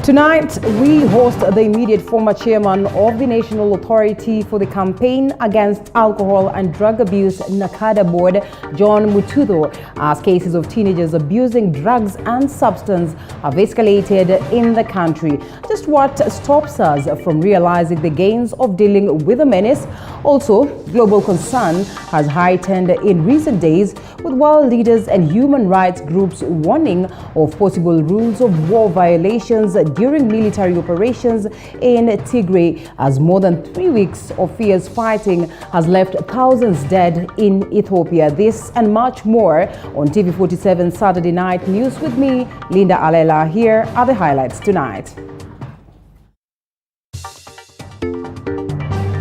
Tonight, we host the immediate former chairman of the National Authority for the Campaign Against Alcohol and Drug Abuse NACADA Board, John Mutudo, as cases of teenagers abusing drugs and substance have escalated in the country. Just what stops us from realizing the gains of dealing with the menace? Also, global concern has heightened in recent days, with world leaders and human rights groups warning of possible rules of war violations during military operations in Tigray, as more than 3 weeks of fierce fighting has left thousands dead in Ethiopia. This and much more on TV47 Saturday Night News with me, Linda Alela. Here are the highlights tonight.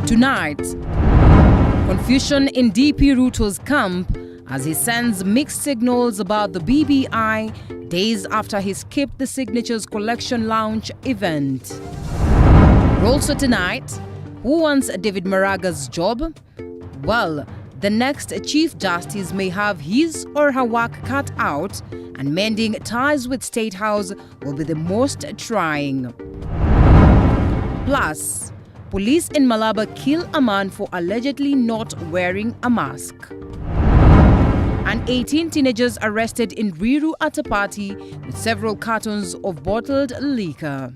Tonight, confusion in DP RUTO's camp as he sends mixed signals about the BBI days after he skipped the Signatures Collection Lounge event. Also tonight, who wants David MARAGA'S job? Well, the next Chief Justice may have his or her work cut out, and mending ties with State House will be the most trying. Plus, police in Malaba kill a man for allegedly not wearing a mask. And 18 teenagers arrested in Riru at a party with several cartons of bottled liquor.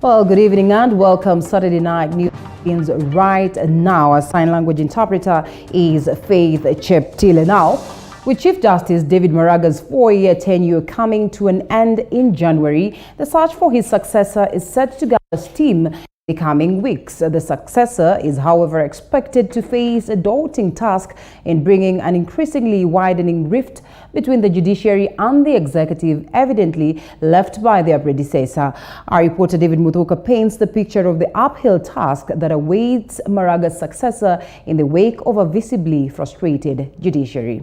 Well, good evening and welcome. Saturday Night News begins right now. Our sign language interpreter is Faith Cheptile. Now, with Chief Justice David MARAGA'S 4-year tenure coming to an end in January, the search for his successor is set to gather steam in the coming weeks. The successor is, however, expected to face a daunting task in bringing an increasingly widening rift between the judiciary and the executive, evidently left by their predecessor. Our reporter David Mutoka paints the picture of the uphill task that awaits MARAGA'S successor in the wake of a visibly frustrated judiciary.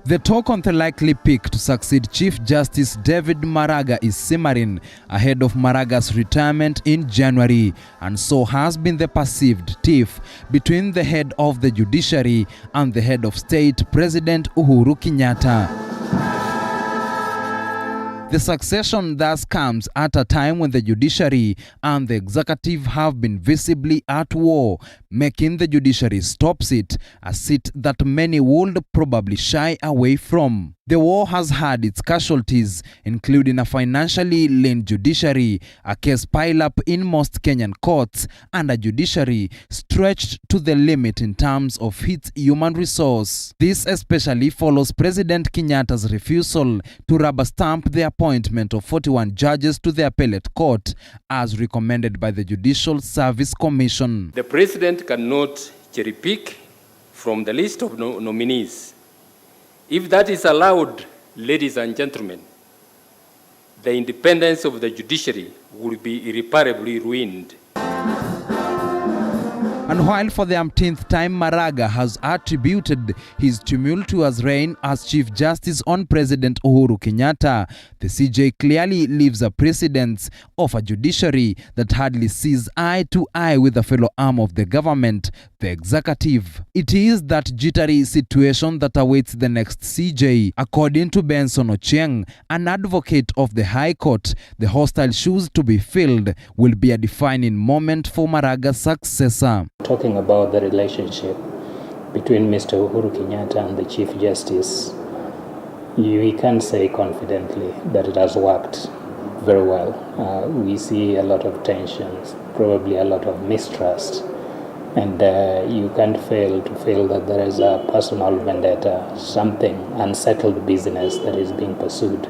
The talk on the likely pick to succeed Chief Justice David MARAGA is simmering ahead of MARAGA'S retirement in January, and so has been the perceived tiff between the head of the judiciary and the head of state, President Uhuru Kenyatta. The succession thus comes at a time when the judiciary and the executive have been visibly at war, making the judiciary stop seat a seat that many would probably shy away from. The war has had its casualties, including a financially lean judiciary, a case pile-up in most Kenyan courts, and a judiciary stretched to the limit in terms of its human resource. This especially follows President Kenyatta's refusal to rubber stamp the appointment of 41 judges to the appellate court, as recommended by the Judicial Service Commission. The President cannot cherry-pick from the list of nominees. If that is allowed, ladies and gentlemen, the independence of the judiciary will be irreparably ruined. And while for the umpteenth time MARAGA has attributed his tumultuous reign as Chief Justice on President Uhuru Kenyatta, the CJ clearly leaves a precedent of a judiciary that hardly sees eye to eye with a fellow arm of the government, the executive. It is that jittery situation that awaits the next CJ. According to Benson Ochieng, an advocate of the High Court, the hostile shoes to be filled will be a defining moment for MARAGA'S successor. Talking about the relationship between Mr. Uhuru Kenyatta and the Chief Justice, we can say confidently that it has worked very well. We see a lot of tensions, probably a lot of mistrust, and you can't fail to feel that there is a personal vendetta, something unsettled business that is being pursued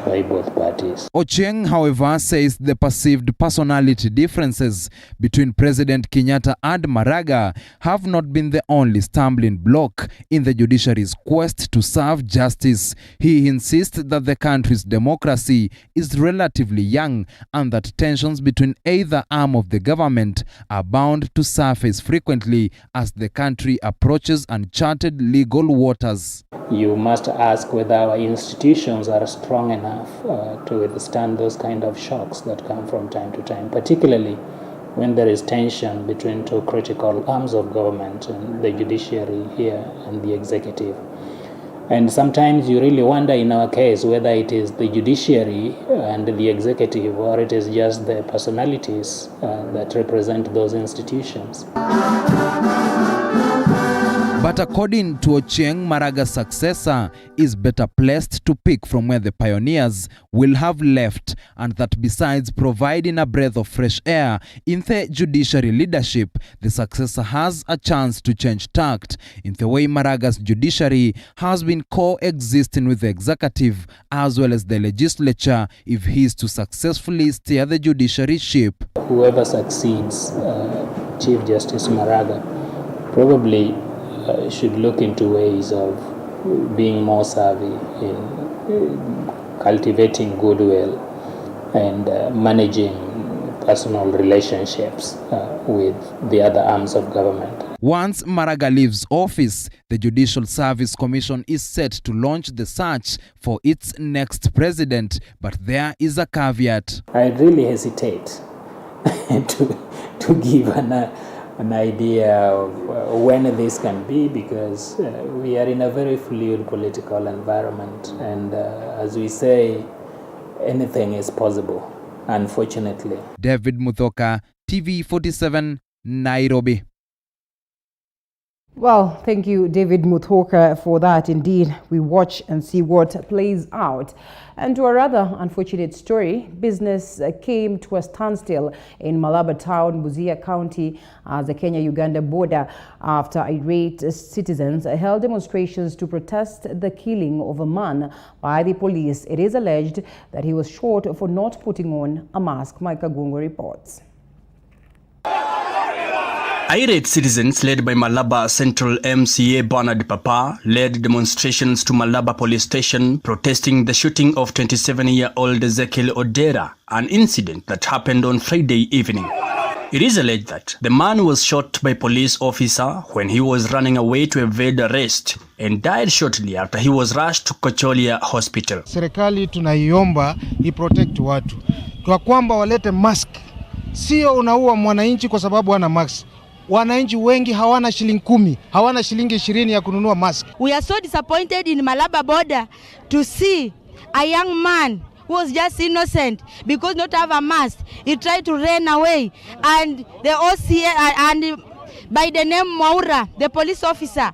by both parties. Ochieng, however, says the perceived personality differences between President Kenyatta and MARAGA have not been the only stumbling block in the judiciary's quest to serve justice. He insists that the country's democracy is relatively young and that tensions between either arm of the government are bound to surface frequently as the country approaches uncharted legal waters. You must ask whether our institutions are strong enough to withstand those kind of shocks that come from time to time, particularly when there is tension between two critical arms of government, and the judiciary here and the executive. And sometimes you really wonder in our case whether it is the judiciary and the executive, or it is just the personalities that represent those institutions. But according to Ochieng, Maraga's successor is better placed to pick from where the pioneers will have left, and that besides providing a breath of fresh air in the judiciary leadership, the successor has a chance to change tact in the way Maraga's judiciary has been coexisting with the executive as well as the legislature if he is to successfully steer the judiciary ship. Whoever succeeds Chief Justice Maraga probably should look into ways of being more savvy in cultivating goodwill and managing personal relationships with the other arms of government. Once Maraga leaves office, the Judicial Service Commission is set to launch the search for its next president, but there is a caveat. I really hesitate to give an idea of when this can be, because we are in a very fluid political environment, and as we say, anything is possible, unfortunately. David Muthoka, TV47, Nairobi. Well, thank you, David Muthoka, for that. Indeed, we watch and see what plays out. And to a rather unfortunate story, business came to a standstill in Malaba town, Busia County, the Kenya-Uganda border, after irate citizens held demonstrations to protest the killing of a man by the police. It is alleged that he was shot for not putting on a mask. Micah Gungo reports. Irate citizens led by Malaba Central MCA Bernard Papa led demonstrations to Malaba police station protesting the shooting of 27-year-old Ezekiel Odera, an incident that happened on Friday evening. It is alleged that the man was shot by police officer when he was running away to evade arrest and died shortly after he was rushed to Kocholia Hospital. Serikali tunaiomba iprotect watu kwa kwamba walete mask. Sio unaua mwananchi kwa sababu ana mask. Wananchi wengi hawana shilingi 10, hawana shilingi 20 ya kununua mask. We are so disappointed in Malaba border to see a young man who was just innocent because not have a mask. He tried to run away, and the OCA and by the name Mwaura, the police officer,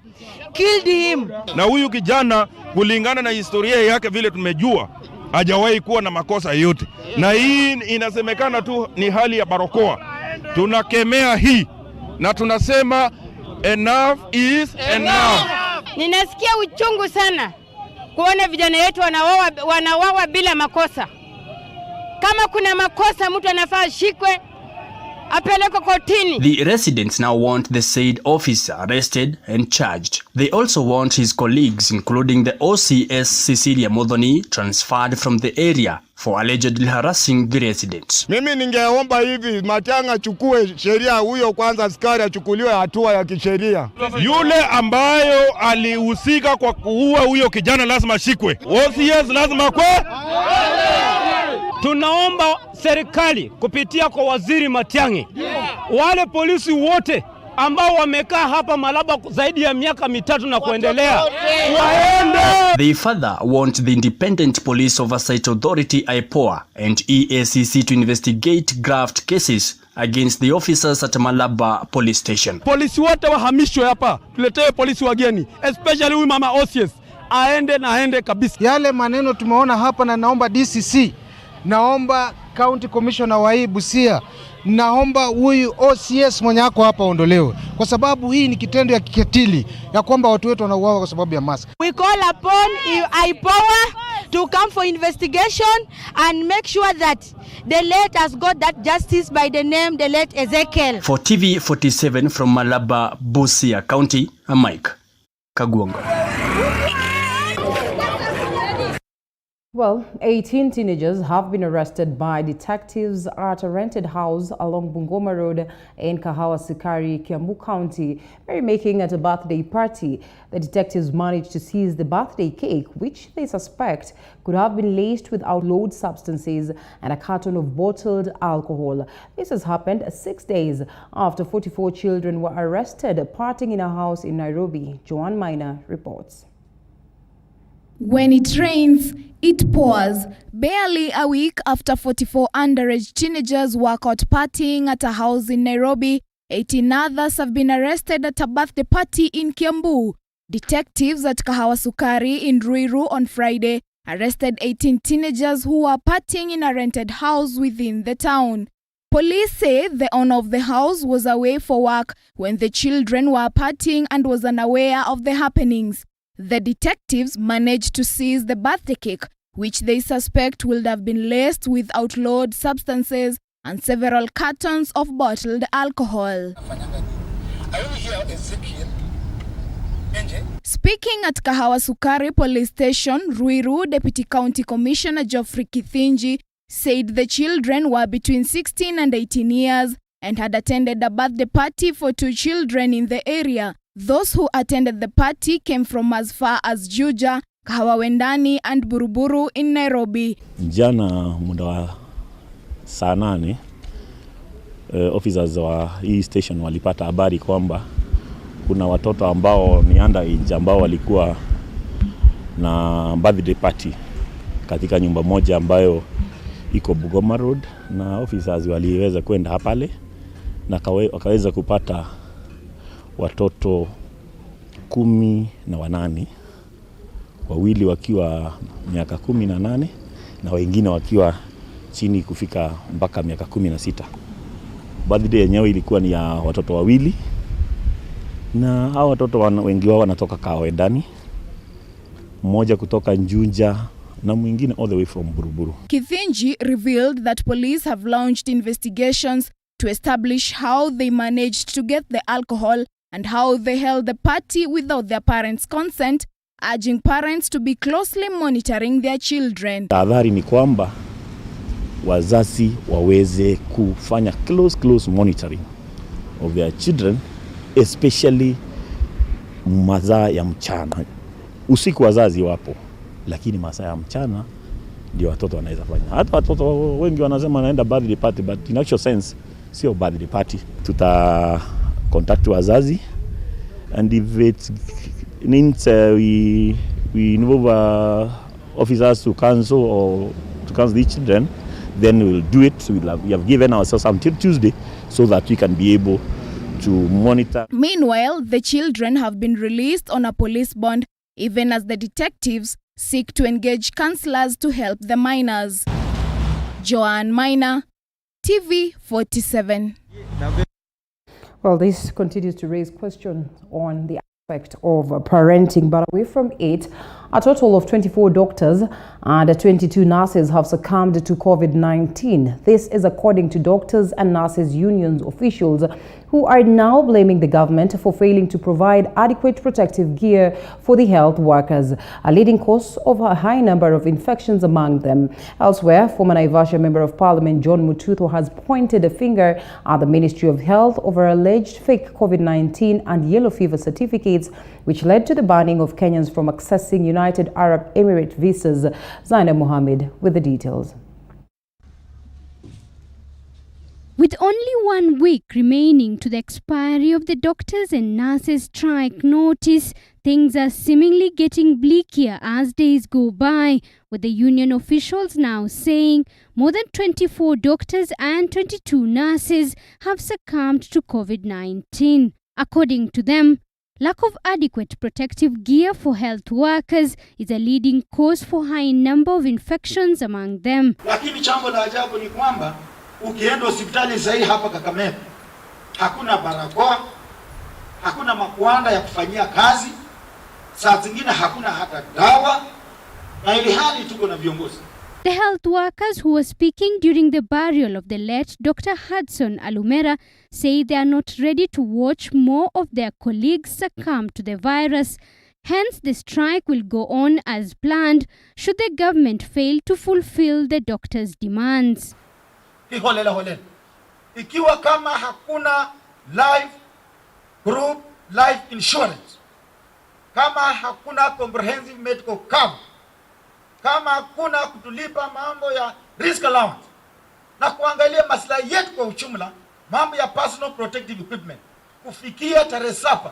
killed him. Na huyu kijana kulingana na historia yake vile tumejua hajawahi kuwa na makosa yote. Na hii inasemekana tu ni hali ya barokoa. Tunakemea hii na tunasema enough is enough. Ninasikia uchungu sana kuona vijana wetu wanawawa bila makosa. Kama kuna makosa mtu anafaa ashikwe apelekwe kotini. The residents now want the said officer arrested and charged. They also want his colleagues, including the OCS Cecilia Modhoni, transferred from the area for allegedly harassing the residents. Mimi ningeomba hivi Matiang'i achukue sheria, huyo kwanza askari achukuliwe hatua ya kisheria. Yule ambayo alihusika kwa kuua huyo kijana lazima ashikwe. OCS lazima kwe. Tunaomba serikali kupitia kwa waziri Matiang'i, wale polisi wote ambao wamekaa hapa Malaba zaidi ya miaka 3 na kuendelea waende. They further want the Independent Police Oversight Authority IPOA and EACC to investigate graft cases against the officers at Malaba police station. Polisi wote wahamishwe hapa, tuletewe polisi wageni, especially huyu mama OCS aende kabisa. Yale maneno tumeona hapa, na naomba DCC, naomba County Commissioner wa hii Busia, naomba huyu OCS mwenye ako hapa ondolewe, kwa sababu hii ni kitendo ya kikatili ya kwamba watu wetu wanauawa kwa sababu ya mask. We call upon IPOA to come for investigation and make sure that the late has got that justice by the name the late Ezekiel. For TV47 from Malaba, Busia County, I'm Mike Kagwongo. Well, 18 teenagers have been arrested by detectives at a rented house along Bungoma Road in Kahawa Sukari, Kiambu County, merrymaking at a birthday party. The detectives managed to seize the birthday cake, which they suspect could have been laced with outlawed substances, and a carton of bottled alcohol. This has happened 6 days after 44 children were arrested partying in a house in Nairobi. Joanne Minor reports. When it rains, it pours. Barely a week after 44 underage teenagers were caught partying at a house in Nairobi, 18 others have been arrested at a birthday party in Kiambu. Detectives at Kahawa Sukari in Ruiru on Friday arrested 18 teenagers who were partying in a rented house within the town. Police say the owner of the house was away for work when the children were partying and was unaware of the happenings. The detectives managed to seize the birthday cake, which they suspect would have been laced with outlawed substances, and several cartons of bottled alcohol. Speaking at Kahawa Sukari Police Station, Ruiru Deputy County Commissioner Geoffrey Kithinji said the children were between 16 and 18 years and had attended a birthday party for 2 children in the area. Those who attended the party came from as far as Juja, Kahawa Wendani and Buruburu in Nairobi. Jana muda wa saa 8 officers wa hii station walipata habari kwamba kuna watoto ambao ni underage ambao walikuwa na birthday party katika nyumba moja ambayo iko Bungoma Road, na officers waliweza kwenda pale na wakaweza kupata watoto 18, wawili wakiwa miaka 18 na wengine wakiwa chini kufika mpaka miaka 16. Birthday yenyewe ilikuwa ni ya watoto wawili, na hao watoto wengi wao wanatoka Kawendani, mmoja kutoka Njunja na mwingine all the way from Buruburu. Kithinji revealed that police have launched investigations to establish how they managed to get the alcohol and how they held the party without their parents' consent, urging parents to be closely monitoring their children. Tahadhari ni kwamba wazazi waweze kufanya close monitoring of their children, especially masaa ya mchana. Usiku wazazi wapo, lakini masaa ya mchana ndio watoto wanaweza fanya. Hata watoto wengi wanasema naenda birthday party, but in actual sense sio birthday party. Tuta contact wazazi, and if it means we involve officers to counsel or to counsel the children, then we will do it. We have given ourselves until Tuesday so that we can be able to monitor. Meanwhile, the children have been released on a police bond, even as the detectives seek to engage counselors to help the minors. Joanne Minor, TV47. Well, this continues to raise questions on the aspect of parenting, but away from it, a total of 24 doctors and 22 nurses have succumbed to COVID-19. This is according to Doctors and Nurses Unions officials, who are now blaming the government for failing to provide adequate protective gear for the health workers, a leading cause of a high number of infections among them. Elsewhere, former Naivasha Member of Parliament John Mututho has pointed a finger at the Ministry of Health over alleged fake COVID-19 and yellow fever certificates, which led to the banning of Kenyans from accessing United Arab Emirates visas. Zaina Mohammed with the details. With only 1 week remaining to the expiry of the doctors and nurses strike notice, things are seemingly getting bleaker as days go by, with the union officials now saying more than 24 doctors and 22 nurses have succumbed to COVID-19. According to them, lack of adequate protective gear for health workers is a leading cause for high number of infections among them. Lakini jambo la ajabu ni kwamba ukienda hospitali sahi hapa Kakamega, hakuna barakoa, hakuna makuanda ya kufanyia kazi, saa zingine hakuna hata dawa, na ili hali tuko na viongozi. The health workers who were speaking during the burial of the late Dr. Hudson Alumera say they are not ready to watch more of their colleagues succumb to the virus. Hence, the strike will go on as planned should the government fail to fulfill the doctors' demands. Kiholela. Ikiwa kama hakuna life group life insurance, kama hakuna comprehensive medical cover, kama hakuna kutulipa mambo ya risk allowance na kuangalia maslahi yetu kwa ujumla, mambo ya personal protective equipment, kufikia tarehe 7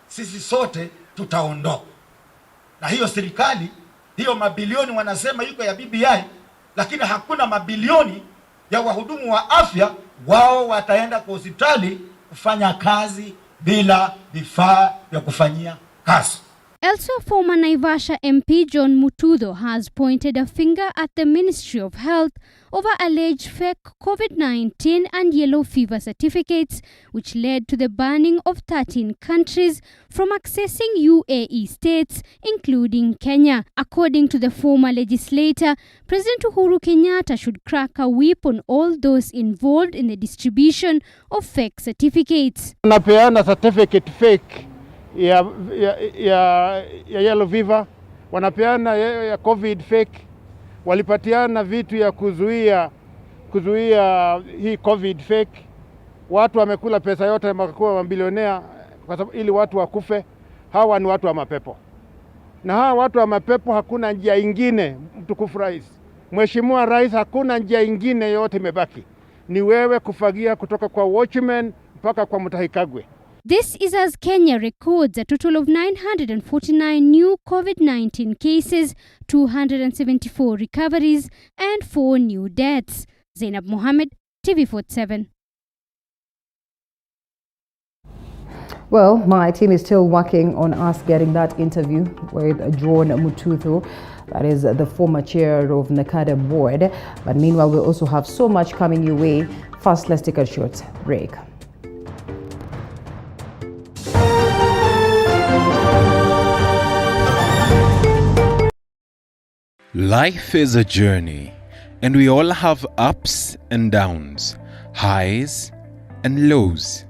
sisi sote tutaondoka. Na hiyo serikali, hiyo mabilioni wanasema yuko ya BBI, lakini hakuna mabilioni ya wahudumu wa afya. Wao wataenda kwa hospitali kufanya kazi bila vifaa vya kufanyia kazi. Elsewhere, former Naivasha MP John Mutudho has pointed a finger at the Ministry of Health over alleged fake COVID-19 and yellow fever certificates, which led to the banning of 13 countries from accessing UAE states, including Kenya. According to the former legislator, President Uhuru Kenyatta should crack a whip on all those involved in the distribution of fake certificates. Wanapeana certificate fake ya yellow fever, wanapeana ya COVID fake, walipatiana vitu ya kuzuia hii COVID fake. Watu wamekula pesa yote, wamekuwa mabilionea kwa sababu ili watu wakufe. Hawa ni watu wa mapepo, na hawa watu wa mapepo hakuna njia ingine. Mtukufu Rais, Mheshimiwa Rais, hakuna njia ingine yote imebaki, ni wewe kufagia kutoka kwa watchman mpaka kwa Mutahi Kagwe. This is as Kenya records a total of 949 new COVID-19 cases, 274 recoveries, and 4 new deaths. Zainab Mohammed, TV47. Well, my team is still working on us getting that interview with John Mutudho, that is the former chair of NACADA board. But meanwhile, we also have so much coming your way. First, let's take a short break. Life is a journey, and we all have ups and downs, highs and lows,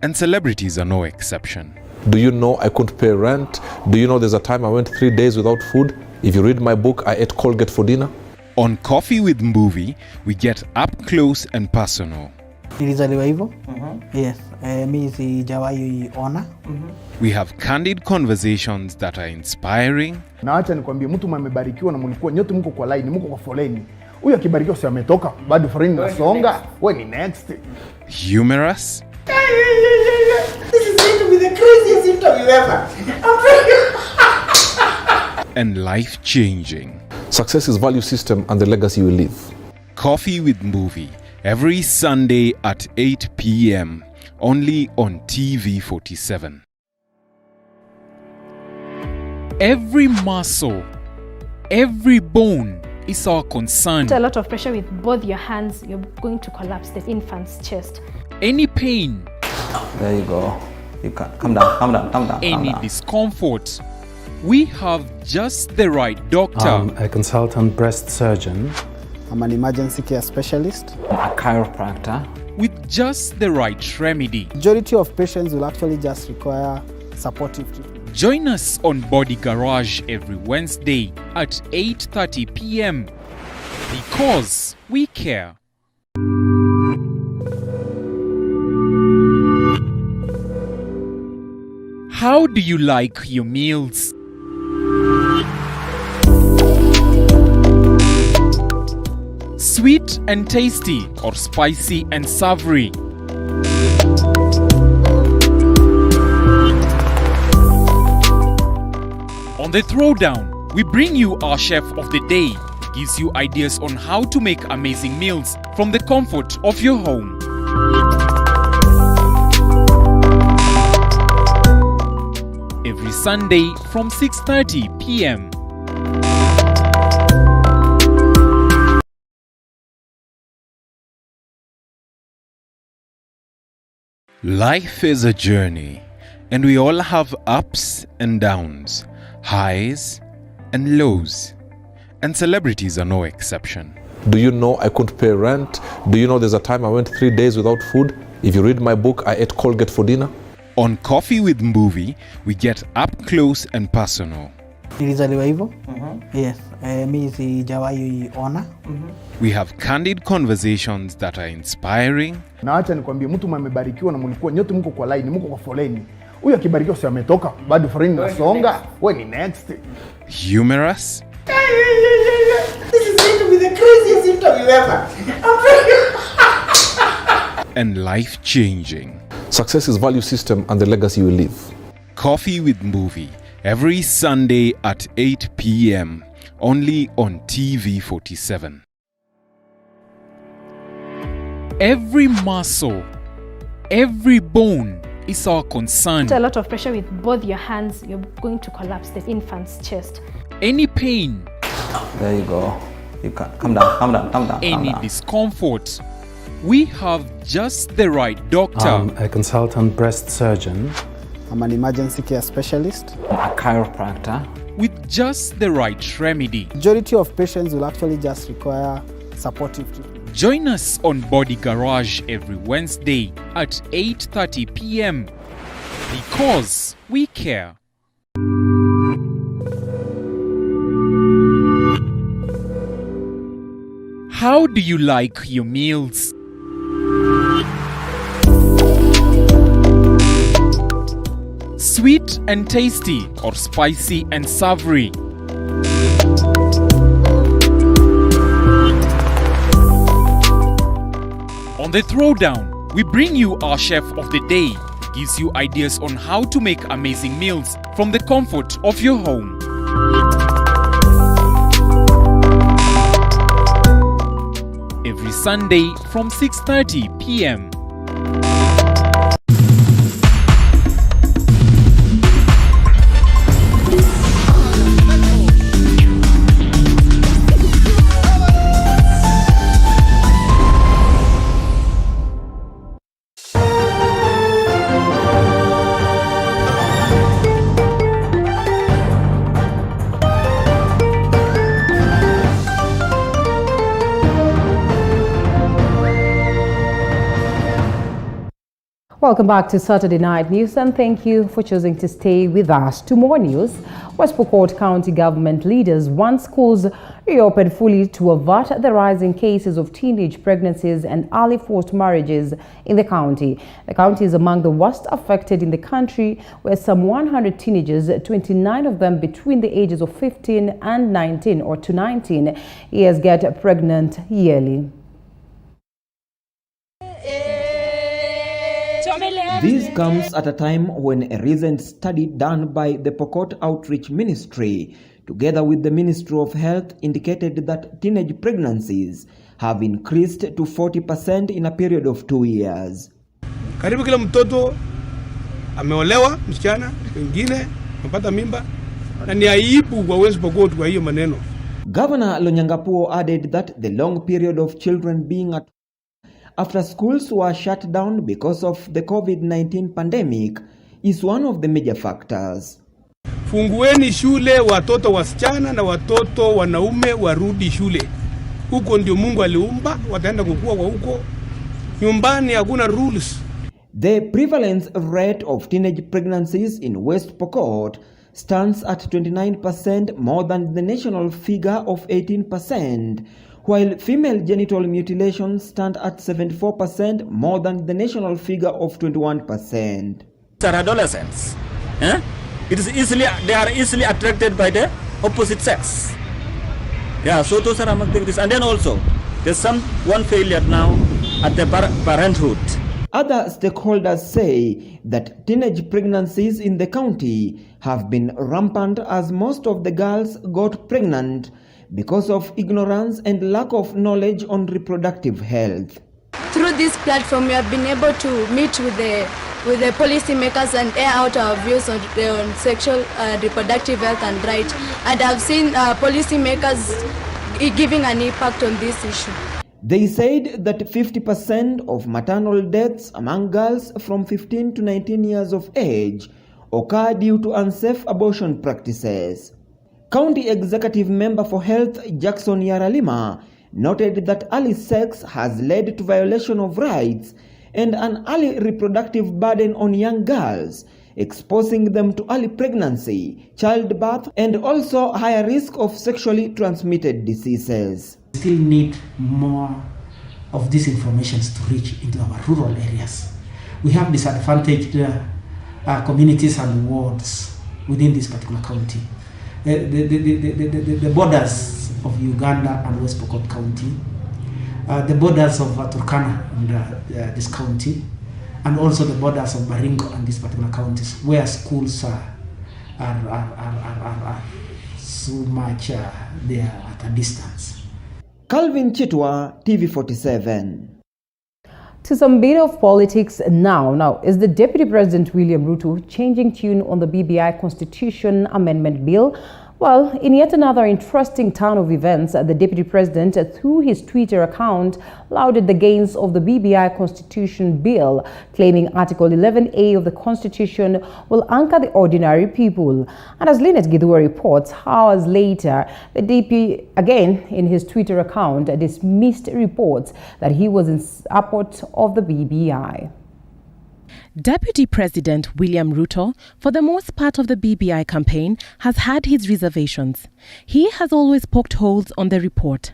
and celebrities are no exception. Do you know I couldn't pay rent? Do you know there's a time I went 3 days without food? If you read my book, I ate Colgate for dinner. On Coffee with Movie, we get up close and personal. Nilizaliwa hivyo. Yes, mimi sijawahi ona. We have candid conversations that are inspiring. Na acha nikwambie, mtu mmebarikiwa na mlikuwa nyote mko kwa line, mko kwa foleni. Huyu akibarikiwa si ametoka, bado foleni nasonga. Wewe ni next. Humorous. This is going to be the craziest interview ever. And life-changing. Success is value system and the legacy you leave. Coffee with Movie, every Sunday at 8 p.m. only on TV47. Every muscle, every bone is our concern. A lot of pressure with both your hands, you're going to collapse the infant's chest. Any pain. There you go. You can calm down. Any discomfort. We have just the right doctor. I'm a consultant breast surgeon. I'm an emergency care specialist. A chiropractor. With just the right remedy. Majority of patients will actually just require supportive treatment. Join us on Body Garage every Wednesday at 8:30 p.m. because we care. How do you like your meals? Sweet and tasty or spicy and savory? On the Throwdown, we bring you our chef of the day, gives you ideas on how to make amazing meals from the comfort of your home. Every Sunday from 6:30 p.m. Life is a journey, and we all have ups and downs, highs and lows, and celebrities are no exception. Do you know I couldn't pay rent? Do you know there's a time I went 3 days without food? If you read my book, I ate Colgate for dinner. On Coffee with Movie, we get up close and personal. Nilizaliwa hivyo. Yes. Mimi sijawahi ona. We have candid conversations that are inspiring. Na acha nikwambie, mtu mmebarikiwa na mlikuwa nyote mko kwa line, mko kwa foleni. Huyu akibarikiwa si ametoka, bado foleni nasonga. Wewe ni next. Humorous. This is going to be the craziest interview ever. And life-changing. Success is value system and the legacy you leave. Coffee with Movie, every Sunday at 8 p.m. only on TV47. Every muscle, every bone is our concern. A lot of pressure with both your hands, you're going to collapse the infant's chest. Any pain. There you go. You can calm down, calm down, calm down. Any discomfort. We have just the right doctor. I'm a consultant breast surgeon. I'm an emergency care specialist. A chiropractor. With just the right remedy. Majority of patients will actually just require supportive treatment. Join us on Body Garage every Wednesday at 8:30 p.m. because we care. How do you like your meals? Sweet and tasty or spicy and savory? On the Throwdown, we bring you our chef of the day, gives you ideas on how to make amazing meals from the comfort of your home. Every Sunday from 6:30 p.m. Welcome back to Saturday Night News, and thank you for choosing to stay with us. To more news, West Pokot County government leaders want schools reopened fully to avert the rising cases of teenage pregnancies and early forced marriages in the county. The county is among the worst affected in the country, where some 100 teenagers, 29 of them between the ages of 15 and 19 or to 19 years, get pregnant yearly. This comes at a time when a recent study done by the POKOT Outreach Ministry, together with the Ministry of Health, indicated that teenage pregnancies have increased to 40% in a period of 2 years. Karibu kila mtoto ameolewa, msichana, wengine wamepata mimba, na ni aibu kwa West Pokot kwa hiyo maneno. Governor Lonyangapuo added that the long period of children being at after schools were shut down because of the COVID-19 pandemic is one of the major factors. Fungueni shule, watoto wasichana na watoto wanaume warudi shule. Huko ndio Mungu aliumba, wataenda kukua kwa huko. Nyumbani hakuna rules. The prevalence rate of teenage pregnancies in West Pokot stands at 29%, more than the national figure of 18%. While female genital mutilations stand at 74%, more than the national figure of 21%. These are adolescents. They are easily attracted by the opposite sex. Yeah, so those are among this. And then also, there's one failure now at the parenthood. Other stakeholders say that teenage pregnancies in the county have been rampant, as most of the girls got pregnant because of ignorance and lack of knowledge on reproductive health. Through this platform, we have been able to meet with the policy makers and air out our views on sexual reproductive health and rights. And I've seen policy makers giving an impact on this issue. They said that 50% of maternal deaths among girls from 15 to 19 years of age occur due to unsafe abortion practices. County Executive Member for Health Jackson Yaralima noted that early sex has led to violation of rights and an early reproductive burden on young girls, exposing them to early pregnancy, childbirth, and also higher risk of sexually transmitted diseases. We still need more of these informations to reach into our rural areas. We have disadvantaged communities and wards within this particular county. The borders of Uganda and West Pokot County, the borders of Turkana and this county, and also the borders of Baringo and these particular counties, where schools are so much they are at a distance. Calvin Chitwa, TV47. To some bit of politics now, is the Deputy President William Ruto changing tune on the BBI Constitution Amendment Bill? Well, in yet another interesting turn of events, the Deputy President, through his Twitter account, lauded the gains of the BBI Constitution Bill, claiming Article 11A of the Constitution will anchor the ordinary people. And as Lynette Githua reports, hours later, the DP, again in his Twitter account, dismissed reports that he was in support of the BBI. Deputy President William Ruto, for the most part of the BBI campaign, has had his reservations. He has always poked holes on the report.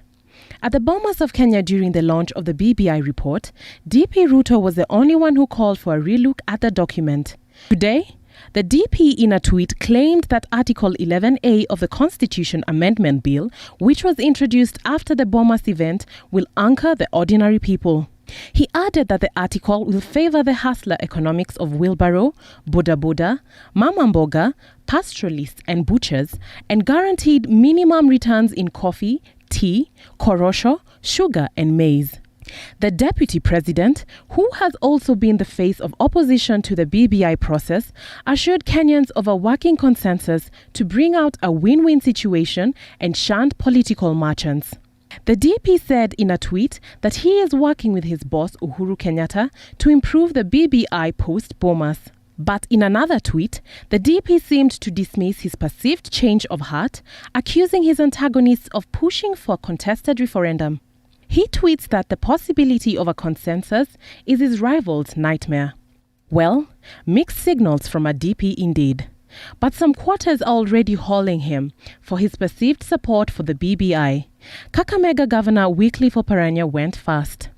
At the Bomas of Kenya during the launch of the BBI report, DP Ruto was the only one who called for a relook at the document. Today, the DP in a tweet claimed that Article 11A of the Constitution Amendment Bill, which was introduced after the Bomas event, will anchor the ordinary people. He added that the article will favor the hustler economics of wheelbarrow, boda, mama mboga, pastoralists and butchers, and guaranteed minimum returns in coffee, tea, korosho, sugar and maize. The Deputy President, who has also been the face of opposition to the BBI process, assured Kenyans of a working consensus to bring out a win-win situation and shunned political merchants. The DP said in a tweet that he is working with his boss Uhuru Kenyatta to improve the BBI post-Bomas. But in another tweet, the DP seemed to dismiss his perceived change of heart, accusing his antagonists of pushing for a contested referendum. He tweets that the possibility of a consensus is his rival's nightmare. Well, mixed signals from a DP indeed. But some quarters are already hauling him for his perceived support for the BBI. Kakamega Governor Wycliffe Oparanya went first.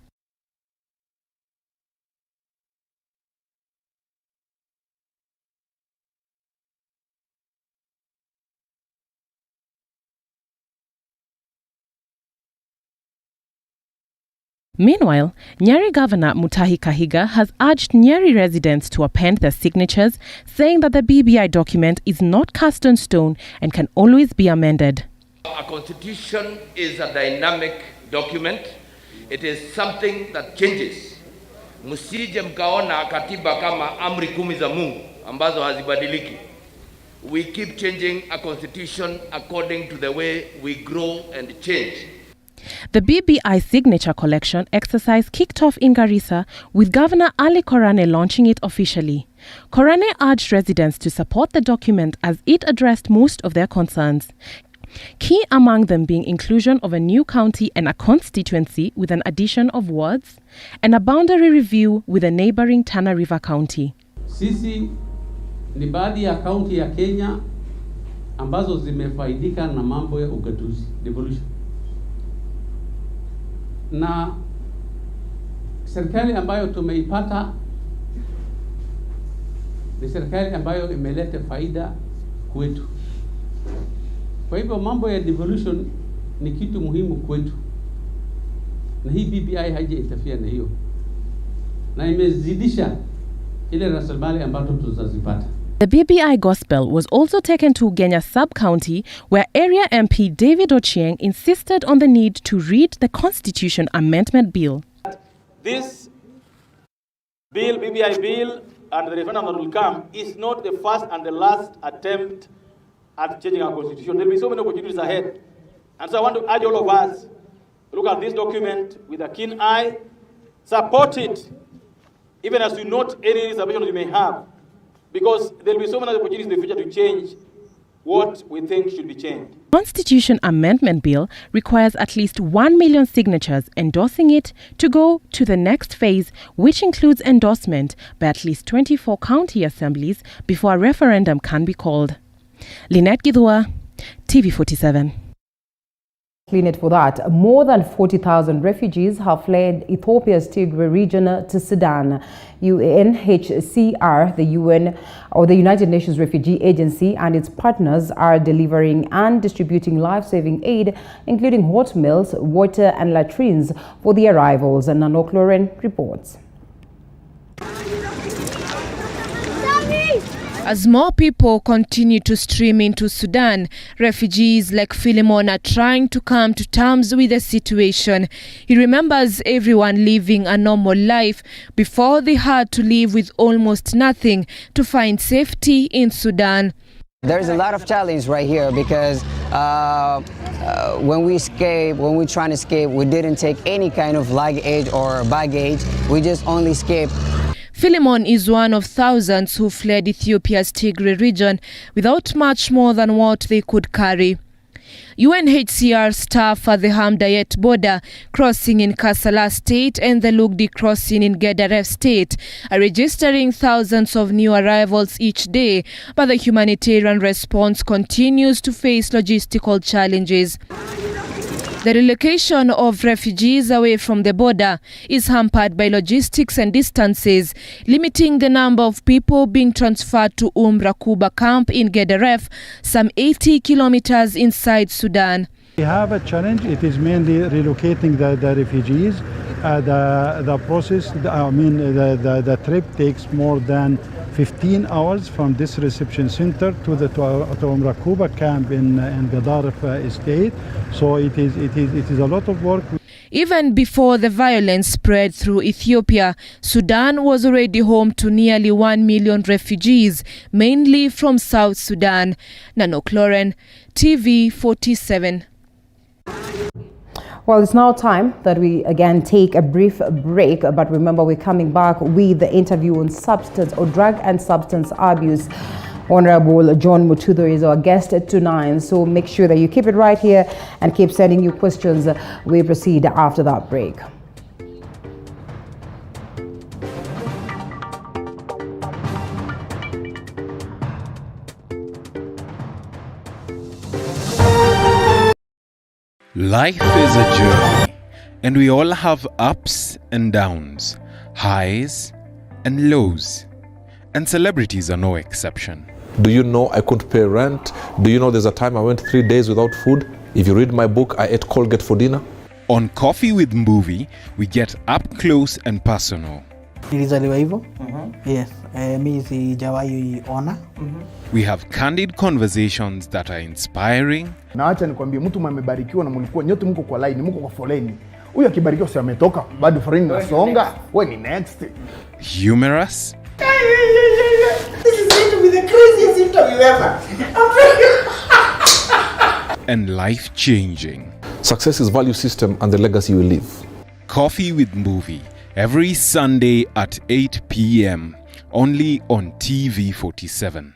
Meanwhile, Nyeri Governor Mutahi Kahiga has urged Nyeri residents to append their signatures, saying that the BBI document is not cast in stone and can always be amended. A constitution is a dynamic document. It is something that changes. Msije mkaona katiba kama amri 10 za Mungu ambazo hazibadiliki. We keep changing a constitution according to the way we grow and change. The BBI signature collection exercise kicked off in Garissa, with Governor Ali Korane launching it officially. Korane urged residents to support the document as it addressed most of their concerns. Key among them being inclusion of a new county and a constituency with an addition of wards, and a boundary review with a neighboring Tana River County. Sisi ni baadhi ya kaunti ya Kenya ambazo zimefaidika na mambo ya ugatuzi, devolution. Na serikali ambayo tumeipata ni serikali ambayo imeleta faida kwetu. Kwa hivyo mambo ya devolution ni kitu muhimu kwetu, na hii BBI haija interfere na hiyo, na imezidisha ile rasilimali ambazo tutazipata. The BBI gospel was also taken to Ugenya sub-county, where area MP David Ochieng insisted on the need to read the Constitution Amendment Bill. This bill, BBI bill, and the referendum that will come is not the first and the last attempt at changing our constitution. There will be so many opportunities ahead. And so I want to urge all of us, look at this document with a keen eye, support it, even as you note any reservations you may have, because there will be so many opportunities in the future to change what we think should be changed. Constitution Amendment Bill requires at least 1 million signatures endorsing it to go to the next phase, which includes endorsement by at least 24 county assemblies before a referendum can be called. Lynette Gidua, TV47. For that, more than 40,000 refugees have fled Ethiopia's Tigray region to Sudan. UNHCR, the UN or the United Nations Refugee Agency, and its partners are delivering and distributing life-saving aid, including hot meals, water and latrines for the arrivals. And Nanok Lauren reports. As more people continue to stream into Sudan, refugees like Philemon are trying to come to terms with the situation. He remembers everyone living a normal life before they had to live with almost nothing to find safety in Sudan. There's a lot of challenge right here because when we trying to escape, we didn't take any kind of luggage or baggage. We just only escaped. Philemon is one of thousands who fled Ethiopia's Tigray region without much more than what they could carry. UNHCR staff at the Hamdayet border crossing in Kassala state and the Lugdi crossing in Gedaref state are registering thousands of new arrivals each day, but the humanitarian response continues to face logistical challenges. The relocation of refugees away from the border is hampered by logistics and distances, limiting the number of people being transferred to Rakuba camp in Gedaref, some 80 kilometers inside Sudan. We have a challenge. It is mainly relocating the refugees. The process, the trip takes more than 15 hours from this reception center to Rakuba camp in Gedaref estate. So it is a lot of work. Even before the violence spread through Ethiopia, Sudan was already home to nearly 1 million refugees, mainly from South Sudan. Nanok Lauren, TV47. Well, it's now time that we again take a brief break, but remember we're coming back with the interview on substance or drug and substance abuse. Honorable John Mutudo is our guest at 9, so make sure that you keep it right here and keep sending your questions. We proceed after that break. Life is a journey, and we all have ups and downs, highs and lows, and celebrities are no exception. Do you know I couldn't pay rent? Do you know there's a time I went 3 days without food? If you read my book, I ate Colgate for dinner. On Coffee with Mbuvi, we get up close and personal. Nilizaliwa hivyo. Yes. Mimi sijawahi ona. We have candid conversations that are inspiring. Na acha nikwambie mtu mmebarikiwa na mlikuwa nyote mko kwa line, mko kwa foleni. Huyu akibarikiwa si ametoka, bado foleni nasonga. Wewe ni next. Humorous. This is going to be the craziest interview ever. And life-changing. Success is value system and the legacy you leave. Coffee with Mbuvi, every Sunday at 8 p.m. only on TV47.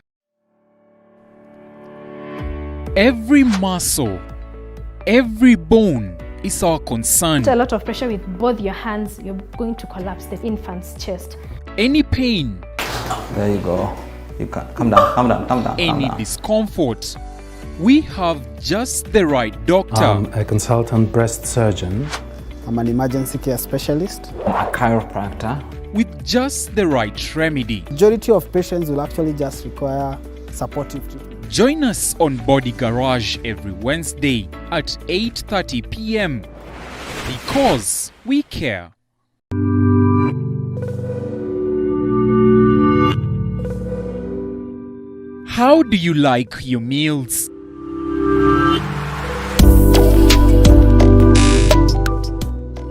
Every muscle, every bone is our concern. A lot of pressure with both your hands, you're going to collapse the infant's chest. Any pain. There you go. You can calm down. Any discomfort. We have just the right doctor. A consultant breast surgeon. I'm an emergency care specialist. A chiropractor. With just the right remedy. Majority of patients will actually just require supportive treatment. Join us on Body Garage every Wednesday at 8:30 p.m. because we care. How do you like your meals?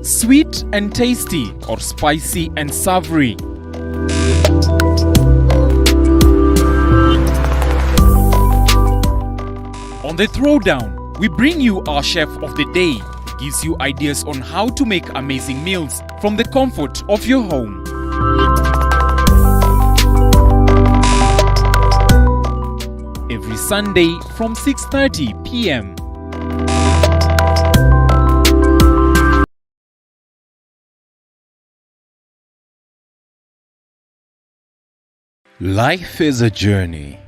Sweet and tasty or spicy and savory? On the Throwdown, we bring you our chef of the day. He gives you ideas on how to make amazing meals from the comfort of your home. Every Sunday from 6:30 p.m. Life is a journey,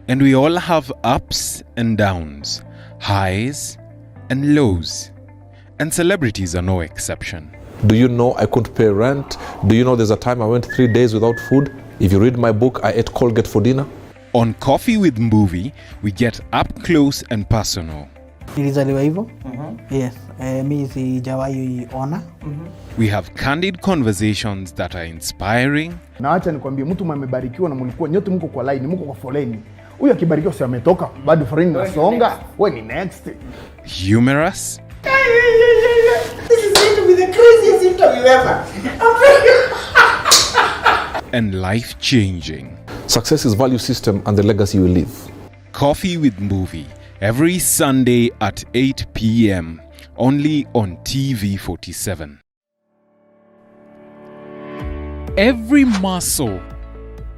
and we all have ups and downs, highs and lows, and celebrities are no exception. Do you know I couldn't pay rent? Do you know there's a time I went 3 days without food? If you read my book, I ate Colgate for dinner. On Coffee with Mbuvi, we get up close and personal. Nilizaliwa hivyo. Yes. Mimi sijawahi ona. We have candid conversations that are inspiring. Na acha nikwambie, mtu mmebarikiwa na mlikuwa nyote mko kwa line, mko kwa foleni. Huyu akibarikiwa si ametoka, bado foleni inasonga. Wewe ni next. Humorous. This is going to be the craziest interview ever. And life-changing. Success is value system and the legacy you leave. Coffee with Mbuvi, every Sunday at 8 p.m. only on TV47. Every muscle,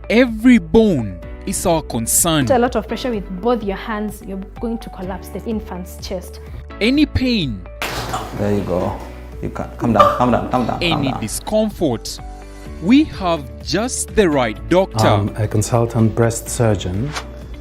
every bone is our concern. A lot of pressure with both your hands, you're going to collapse the infant's chest. Any pain. There you go. You can come down, come down, come down. Any discomfort. We have just the right doctor. I'm a consultant breast surgeon.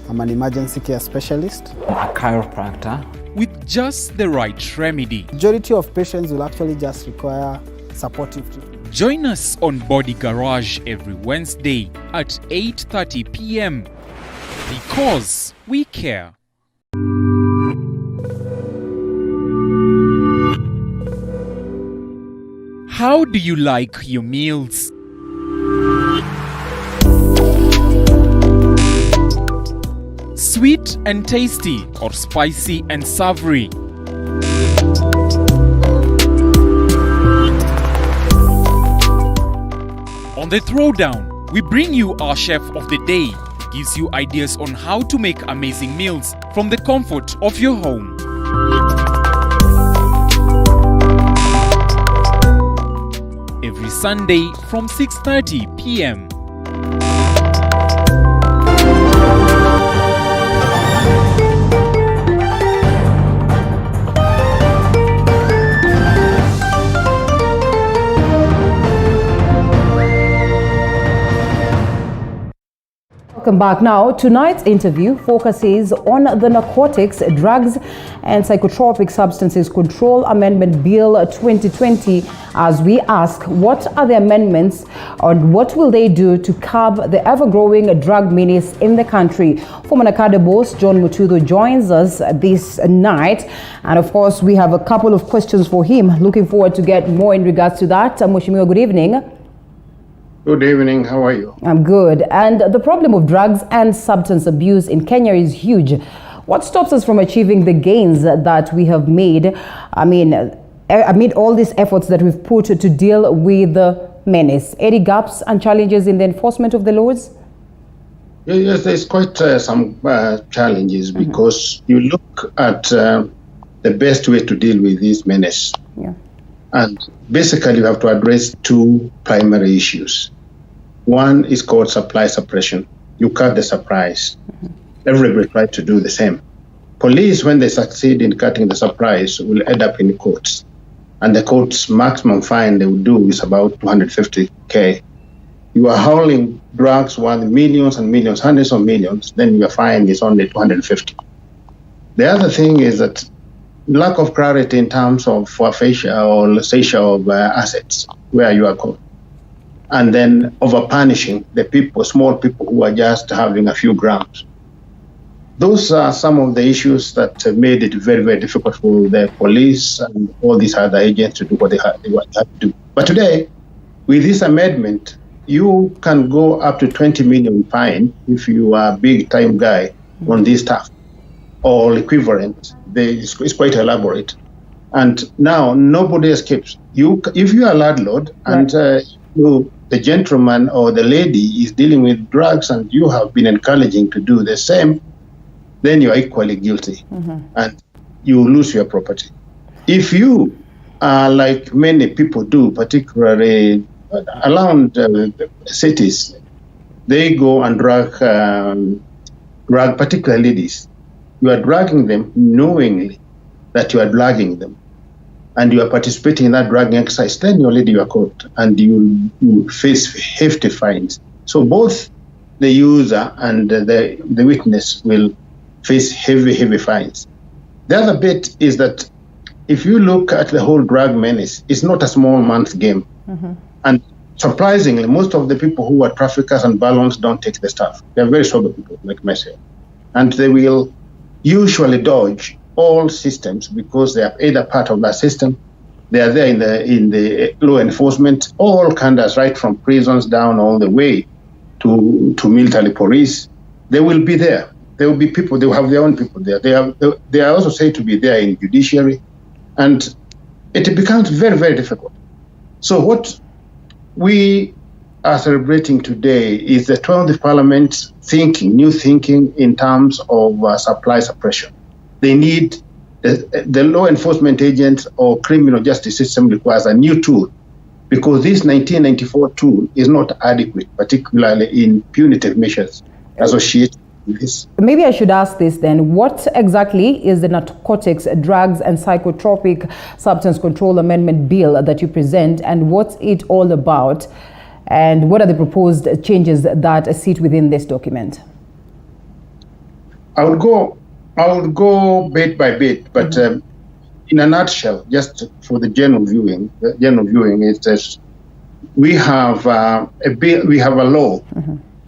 I'm an emergency care specialist. A chiropractor. With just the right remedy. Majority of patients will actually just require supportive treatment. Join us on Body Garage every Wednesday at 8:30 p.m. because we care. How do you like your meals? Sweet and tasty or spicy and savory? On the Throwdown, we bring you our chef of the day. Gives you ideas on how to make amazing meals from the comfort of your home. Every Sunday from 6:30 p.m. Welcome back. Now, tonight's interview focuses on the Narcotics, Drugs and Psychotropic Substances Control Amendment Bill 2020 as we ask what are the amendments and what will they do to curb the ever-growing drug menace in the country. Former NACADA boss John Mututho joins us this night, and of course we have a couple of questions for him. Looking forward to get more in regards to that. Mheshimiwa, good evening. Good evening, how are you? I'm good. And the problem of drugs and substance abuse in Kenya is huge. What stops us from achieving the gains that we have made? Amid all these efforts that we've put to deal with the menace, any gaps and challenges in the enforcement of the laws? Yes, there's quite some challenges because you look at the best way to deal with this menace. Yeah. And basically you have to address two primary issues. One is called supply suppression. You cut the supplies. Everybody tried to do the same. Police, when they succeed in cutting the supplies, will end up in courts. And the court's maximum fine they will do is about 250K. You are hauling drugs worth millions and millions, hundreds of millions, then your fine is only 250. The other thing is that lack of clarity in terms of forfeiture or seizure of assets where you are caught. And then over-punishing the people, small people who are just having a few grams. Those are some of the issues that made it very, very difficult for the police and all these other agents to do what they had to do. But today, with this amendment, you can go up to 20 million fine if you are a big-time guy on this stuff, or equivalent. It's quite elaborate. And now nobody escapes. If you are a landlord and the gentleman or the lady is dealing with drugs and you have been encouraging to do the same, then you are equally guilty and you lose your property. If you are like many people do, particularly around cities, they go and drug particular ladies you are dragging them knowingly that you are dragging them, and you are participating in that dragging exercise, then you are caught and you face hefty fines. So both the user and the witness will face heavy fines. The other bit is that if you look at the whole drug menace, it's not a small man's game. And surprisingly, most of the people who are traffickers and balance don't take the stuff. They're very sober people like myself. And they will usually dodge all systems because they are either part of that system, they are there in the law enforcement, all kinds, right from prisons down all the way to military police. They will be there. There will be people, they will have their own people there. They are also said to be there in judiciary, and it becomes very difficult. So what we are celebrating today is the 12th Parliament's new thinking in terms of supply suppression. They need, the law enforcement agents or criminal justice system requires a new tool, because this 1994 tool is not adequate, particularly in punitive measures associated with this. Maybe I should ask this then. What exactly is the Narcotics, Drugs and Psychotropic Substance Control Amendment Bill that you present, and what's it all about? And what are the proposed changes that sit within this document? I would go bit by bit, but in a nutshell, just for the general viewing, is that we have a law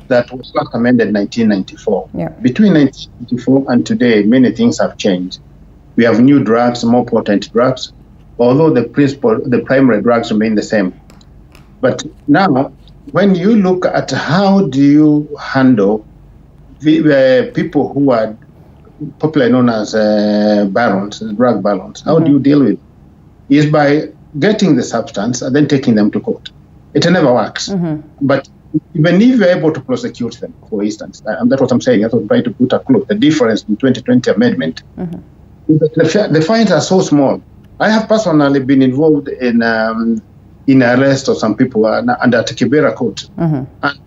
that was last amended in 1994. Yeah. Between 1994 and today, many things have changed. We have new drugs, more potent drugs, although the primary drugs remain the same. But now, when you look at how do you handle the people who are popularly known as barons, drug barons, how do you deal with it? Is by getting the substance and then taking them to court. It never works. But even if you're able to prosecute them, for instance, and that's what I'm saying, that's what I'm trying to put across, the difference in 2020 amendment, the fines are so small. I have personally been involved in arrest of some people under Kibera court, and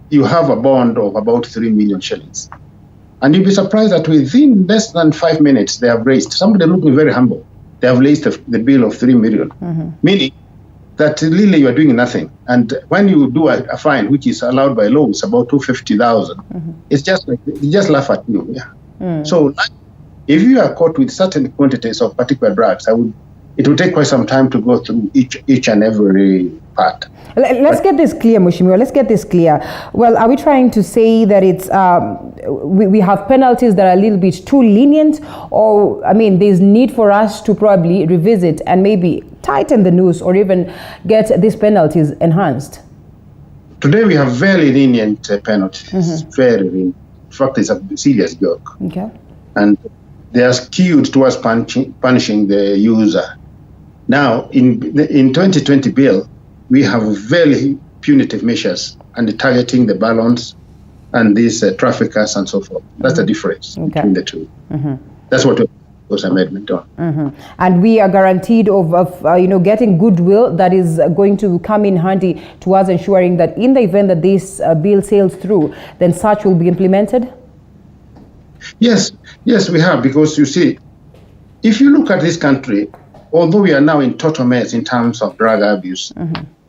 you have a bond of about 3 million shillings. And you'll be surprised that within less than 5 minutes, they have raised, somebody looking very humble, they have raised the bill of 3 million, meaning that really you are doing nothing. And when you do a fine, which is allowed by law, it's about 250,000. It's just like, they just laugh at you. Yeah. So if you are caught with certain quantities of particular drugs, it will take quite some time to go through each and every part. Let's get this clear, Mheshimiwa. Let's get this clear. Well, are we trying to say that it's we have penalties that are a little bit too lenient, or there's need for us to probably revisit and maybe tighten the noose or even get these penalties enhanced? Today we have very lenient penalties. Very lenient. In fact, it's a serious joke. Okay. And they are skewed towards punishing the user. Now, in 2020 bill, we have very punitive measures and targeting the balance and these traffickers and so forth. That's the difference between the two. That's what was amendment on. And we are guaranteed of getting goodwill that is going to come in handy towards ensuring that in the event that this bill sails through, then such will be implemented? Yes, we have, because you see, if you look at this country, although we are now in total mess in terms of drug abuse,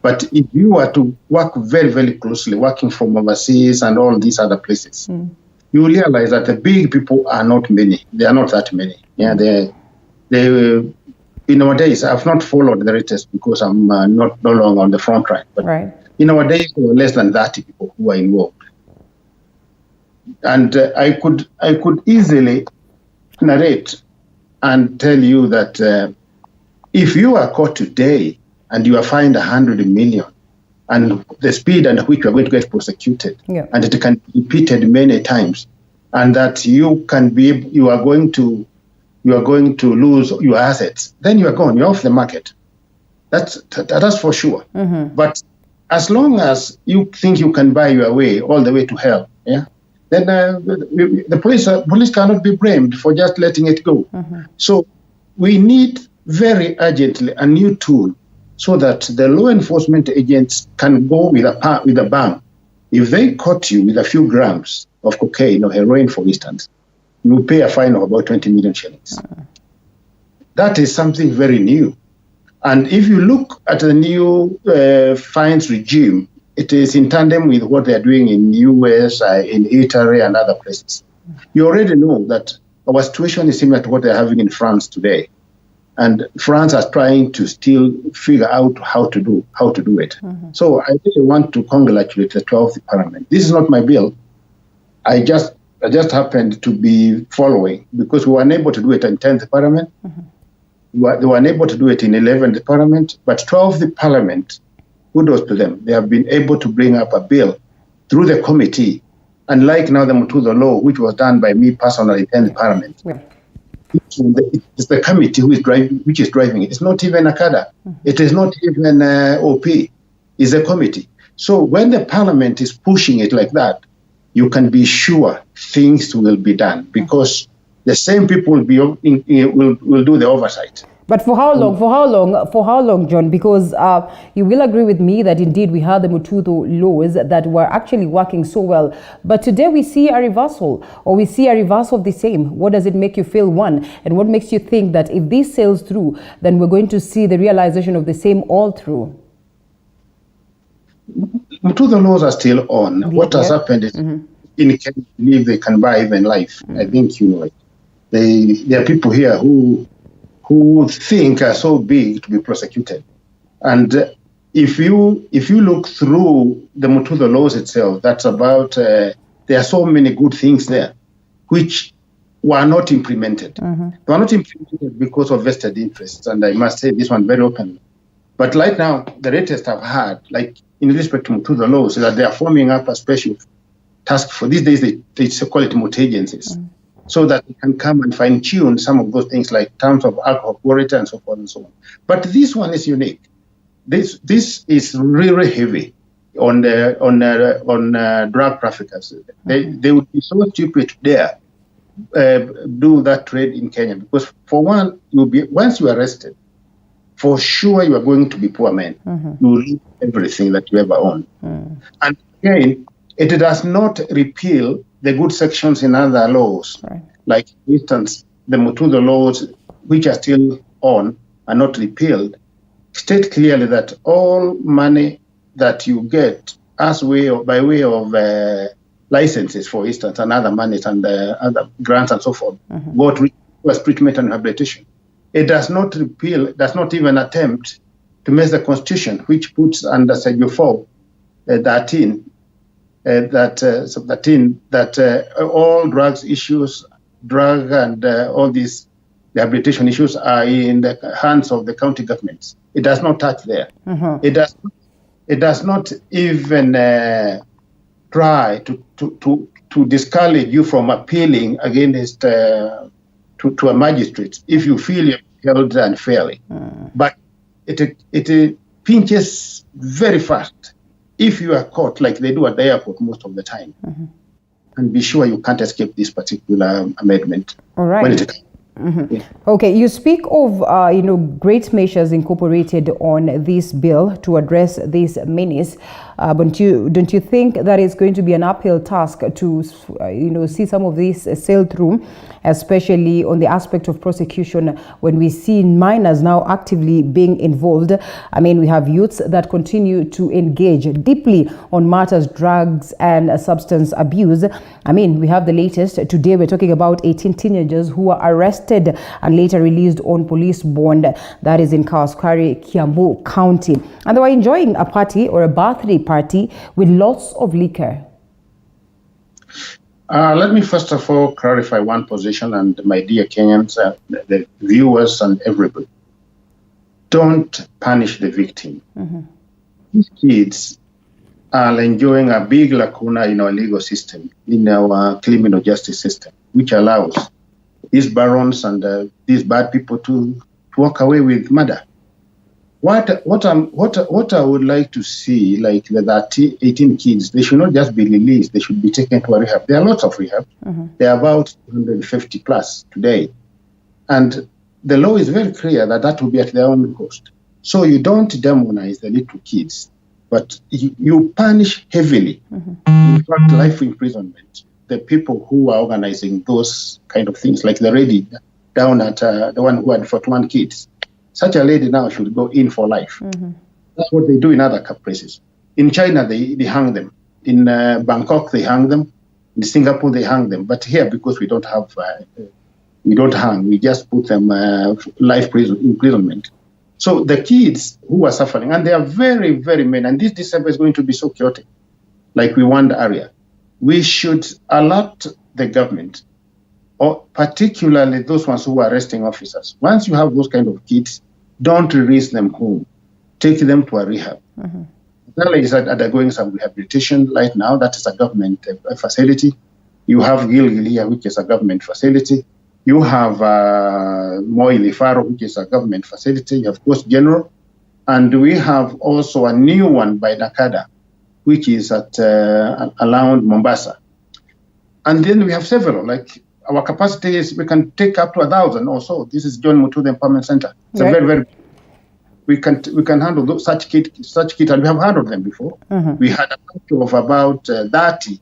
but if you were to work very closely, working from overseas and all these other places, you will realize that the big people are not many. They are not that many. Yeah, they in our days, I've not followed the latest because I'm no longer on the front line. But in our days, there were less than 30 people who were involved. And I could easily narrate and tell you that if you are caught today and you are fined 100 million, and the speed at which you are going to get prosecuted, and it can be repeated many times, and that you are going to lose your assets, then you are gone. You're off the market. That's for sure. But as long as you think you can buy your way all the way to hell, then the police cannot be blamed for just letting it go. So we need very urgently a new tool so that the law enforcement agents can go with a bang. If they caught you with a few grams of cocaine or heroin, for instance, you pay a fine of about 20 million shillings. That is something very new. And if you look at the new fines regime, it is in tandem with what they are doing in US, in Italy, and other places. You already know that our situation is similar to what they're having in France today. And France is trying to still figure out how to do it. So I really want to congratulate the 12th Parliament. This is not my bill. I just happened to be following because we were unable to do it in 10th Parliament. They were unable to do it in 11th Parliament, but 12th Parliament, kudos to them. They have been able to bring up a bill through the committee, unlike now the Mutuzo law, which was done by me personally in 10th Parliament. It's the committee which is driving it. It's not even a cadre. It is not even OP. It's a committee. So when the Parliament is pushing it like that, you can be sure things will be done because the same people will do the oversight. But for how long? For how long, John? Because you will agree with me that indeed we had the Mutuzo laws that were actually working so well. But today we see a reversal, or we see a reversal of the same. What does it make you feel, one? And what makes you think that if this sails through, then we're going to see the realization of the same all through? Mutuzo laws are still on. What has happened is in Kenya, believe they can buy even life. I think you know it. There are people here who think are so big to be prosecuted. And if you look through the Mutuzo laws itself, that's about, there are so many good things there, which were not implemented. They were not implemented because of vested interests, and I must say this one very openly. But right now, the latest I've had, like in respect to Mutuzo laws, is that they are forming up a special task for these days, they call it moot agencies. So that we can come and fine-tune some of those things like terms of alcohol purity and so forth and so on. But this one is unique. This is really heavy on drug traffickers. They would be so stupid to dare do that trade in Kenya because for one, once you are arrested, for sure you are going to be poor men. You will lose everything that you ever own. And again, it does not repeal the good sections in other laws, like, for instance, the Mutuzo laws, which are still on, are not repealed, state clearly that all money that you get by way of licenses, for instance, and other monies and other grants and so forth, go towards treatment and rehabilitation. It does not repeal, does not even attempt to mess the Constitution, which puts under Schedule 4, 13, that all drugs issues, drug and all these rehabilitation issues are in the hands of the county governments. It does not touch there. It does not even try to discourage you from appealing against to a magistrate if you feel you're held unfairly. But it pinches very fast if you are caught, like they do at the airport most of the time. And be sure you can't escape this particular amendment. All right. When it comes. Okay, you speak of great measures incorporated on this bill to address this menace, but don't you think that it's going to be an uphill task to see some of this sail through, especially on the aspect of prosecution when we see minors now actively being involved? I mean, we have youths that continue to engage deeply on matters drugs and substance abuse. I mean, we have the latest. Today we're talking about 18 teenagers who were arrested and later released on police bond. That is in Kawaskwari, KIAMBU County. And they were enjoying a party or a birthday party with lots of liquor. Let me first of all clarify one position, and my dear Kenyans, the viewers and everybody. Don't punish the victim. These kids are enjoying a big lacuna in our legal system, in our criminal justice system, which allows these barons and these bad people to walk away with murder. What I would like to see, like the 18 kids, they should not just be released, they should be taken to a rehab. There are lots of rehab. There are about 250 plus today. And the law is very clear that will be at their own cost. So you don't demonize the little kids, but you punish heavily. In fact, life imprisonment the people who are organizing those kind of things, like the lady down at the one who had 41 kids. Such a lady now should go in for life. That's what they do in other places. In China, they hang them. In Bangkok, they hang them. In Singapore, they hang them. But here, because we don't have, we don't hang, we just put them life imprisonment. So the kids who are suffering, and they are very, very many, and this December is going to be so chaotic, like we want the area. We should alert the government, or particularly those ones who are arresting officers. Once you have those kind of kids, don't release them home. Take them to a rehab. Zala is undergoing some rehabilitation right now. That is a government facility. You have Gilgil here, which is a government facility. You have Moi Faro, which is a government facility. You have Coast General. And we have also a new one by Nakada, which is at around Mombasa. And then we have several, like our capacity is we can take up to 1,000 or so. This is John Mutu, the Empowerment Center. It's a very, very, we can handle such kit, and we have handled them before. We had a total of about 30,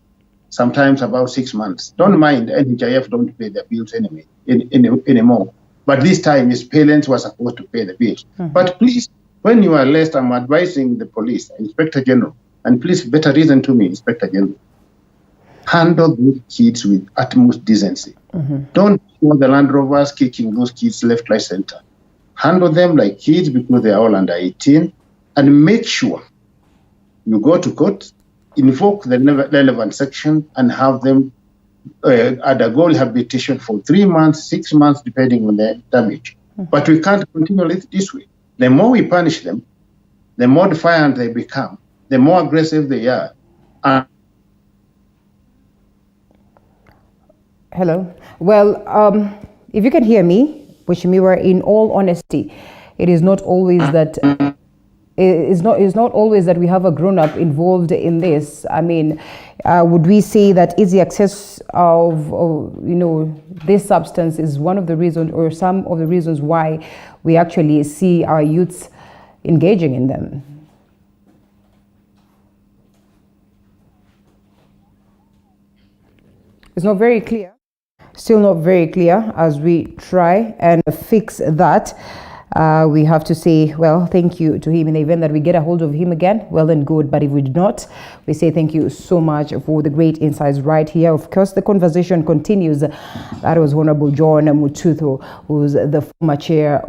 sometimes about 6 months. Don't mind, NHIF don't pay the bills anymore. But this time, his parents were supposed to pay the bills. But please, when you are less, I'm advising the police, Inspector General, and please better reason to me, Inspector General, handle those kids with utmost decency. Don't show the Land Rovers kicking those kids left, right, center. Handle them like kids because they are all under 18, and make sure you go to court, invoke the relevant section, and have them undergo rehabilitation for 3 months, 6 months, depending on the damage. But we can't continue it this way. The more we punish them, the more defiant they become, the more aggressive they are. Hello. Well, if you can hear me, Bushimiwa, in all honesty, it is not always that it's not always that we have a grown-up involved in this. I mean, would we say that easy access of this substance is one of the reasons, or some of the reasons why we actually see our youths engaging in them? It's not very clear. Still not very clear as we try and fix that. We have to say, well, thank you to him. In the event that we get a hold of him again, well and good. But if we do not, we say thank you so much for the great insights right here. Of course, the conversation continues. That was Honorable John Mututu, who's the former chair